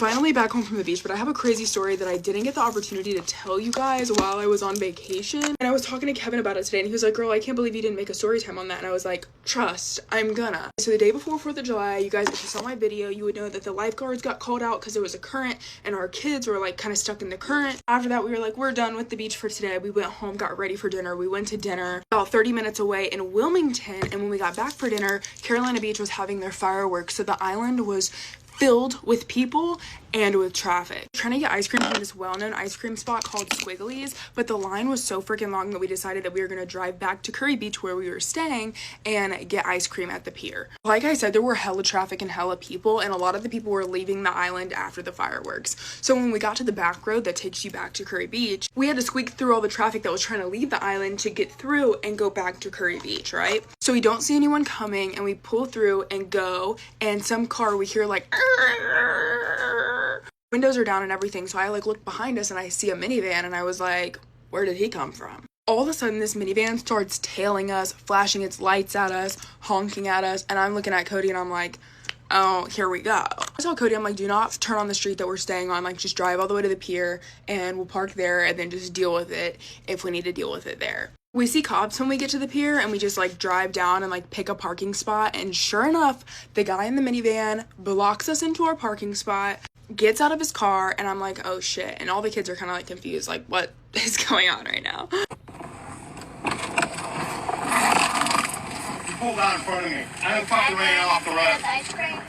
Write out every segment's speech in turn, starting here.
finally back home from the beach, but I have a crazy story that I didn't get the opportunity to tell you guys while I was on vacation. And I was talking to Kevin about it today, and he was like, girl, I can't believe you didn't make a story time on that. And I was like, trust, I'm gonna. So the day before 4th of July, you guys, if you saw my video, you would know that the lifeguards got called out because there was a current and our kids were like kind of stuck in the current. After that, we were like, we're done with the beach for today. We went home, got ready for dinner. We went to dinner about 30 minutes away in Wilmington. And when we got back for dinner, Carolina Beach was having their fireworks. So the island was filled with people and with traffic. Trying to get ice cream from this well-known ice cream spot called Squigglies, but the line was so freaking long that we decided that we were going to drive back to Curry Beach where we were staying and get ice cream at the pier. Like I said, there were hella traffic and hella people, and a lot of the people were leaving the island after the fireworks. So when we got to the back road that takes you back to Curry Beach, we had to squeak through all the traffic that was trying to leave the island to get through and go back to Curry Beach, right? So we don't see anyone coming, and we pull through and go, and some car we hear like windows are down and everything. So I like look behind us and I see a minivan, and I was like, where did he come from? All of a sudden this minivan starts tailing us, flashing its lights at us, honking at us, and I'm looking at Cody and I'm like, oh, here we go. I told Cody, I'm like, do not turn on the street that we're staying on, like just drive all the way to the pier and we'll park there and then just deal with it if we need to deal with it there. We see cops when we get to the pier, and we just like drive down and like pick a parking spot, and sure enough, the guy in the minivan blocks us into our parking spot, gets out of his car, and I'm like, oh shit. And all the kids are kind of like confused, like what is going on right now? You pulled out in front of me. I fucking ran off the road. Ice cream.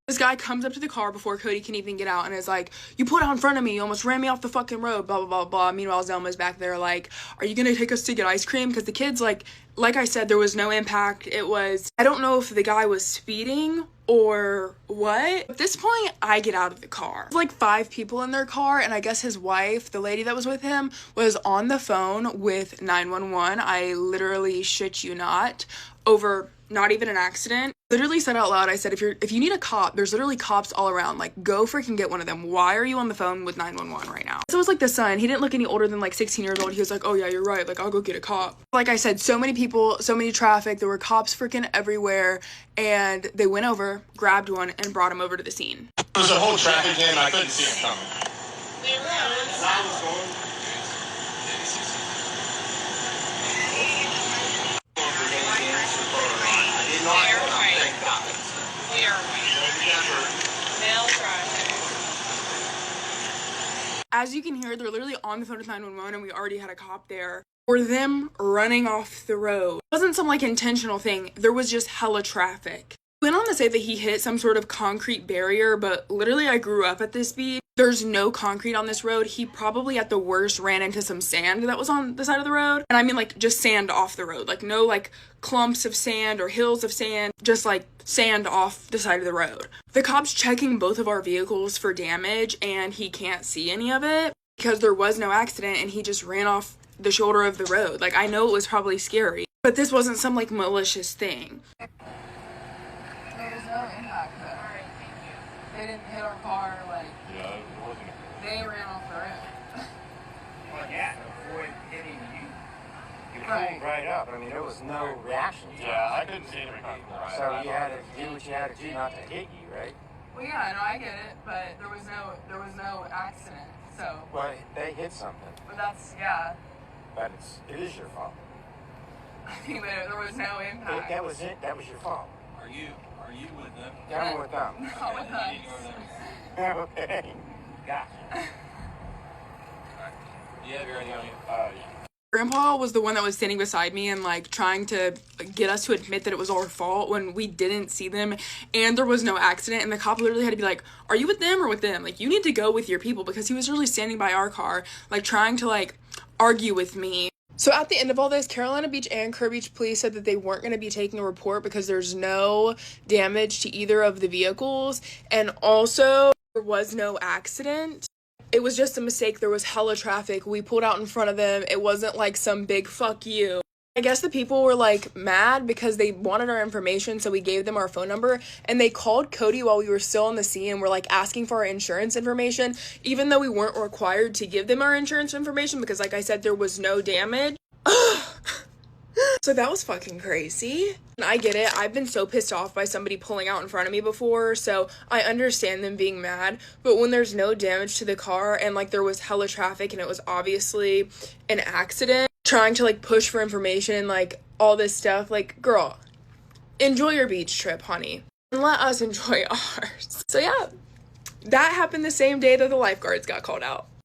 This guy comes up to the car before Cody can even get out and is like, you pulled out in front of me, you almost ran me off the fucking road, blah, blah, blah, blah. Meanwhile, Zelma's back there like, are you gonna take us to get ice cream? Because the kids, like I said, there was no impact. It was, I don't know if the guy was speeding or what. At this point, I get out of the car. There's like 5 people in their car, and I guess his wife, the lady that was with him, was on the phone with 911. I literally shit you not, over not even an accident. Literally said out loud, I said, if you need a cop, there's literally cops all around. Like, go freaking get one of them. Why are you on the phone with 911 right now? So it was like the son. He didn't look any older than like 16 years old. He was like, oh yeah, you're right. Like, I'll go get a cop. Like I said, so many people, so many traffic. There were cops freaking everywhere. And they went over, grabbed one, and brought him over to the scene. There was a whole traffic jam, and I couldn't see him coming. As I was going, as you can hear, they're literally on the phone with 911, and we already had a cop there. For them running off the road. It wasn't some like intentional thing. There was just hella traffic. Went on to say that he hit some sort of concrete barrier, but literally I grew up at this beach. There's no concrete on this road. He probably at the worst ran into some sand that was on the side of the road. And I mean like just sand off the road. Like no like clumps of sand or hills of sand. Just like sand off the side of the road. The cop's checking both of our vehicles for damage, and he can't see any of it because there was no accident and he just ran off the shoulder of the road. Like I know it was probably scary, but this wasn't some like malicious thing. There was no impact though. Alright, thank you. They didn't hit our car, like, yeah, it wasn't. they ran off the road. Well, yeah, avoid hitting you. You Right. pulled right up. I mean, there was no reaction to it. Yeah, I couldn't see anybody coming. So you had to do what you had to do not to hit you, right? Well, yeah, no, I get it, but there was no accident, so. Well, they hit something, But that's, yeah. but it is your fault. I mean, there was no impact. That was it. That was your fault. Are you with them? Yeah, I'm with them. Not with us. Okay. Gotcha. Do you have your ID on you? Yeah. Grandpa was the one that was standing beside me and like trying to get us to admit that it was our fault when we didn't see them and there was no accident, and the cop literally had to be like, are you with them or with them? Like, you need to go with your people, because he was really standing by our car like trying to like argue with me. So at the end of all this, Carolina Beach and Curry Beach police said that they weren't going to be taking a report because there's no damage to either of the vehicles, and also there was no accident. It was just a mistake. There was hella traffic. We pulled out in front of them. It wasn't like some big fuck you. I guess the people were like mad because they wanted our information, so we gave them our phone number, and they called Cody while we were still on the scene and were like asking for our insurance information, even though we weren't required to give them our insurance information because, like I said, there was no damage. So that was fucking crazy. And I get it. I've been so pissed off by somebody pulling out in front of me before, so I understand them being mad. But when there's no damage to the car and like there was hella traffic and it was obviously an accident, trying to like push for information, like all this stuff, like girl, enjoy your beach trip, honey. And let us enjoy ours. So yeah, that happened the same day that the lifeguards got called out.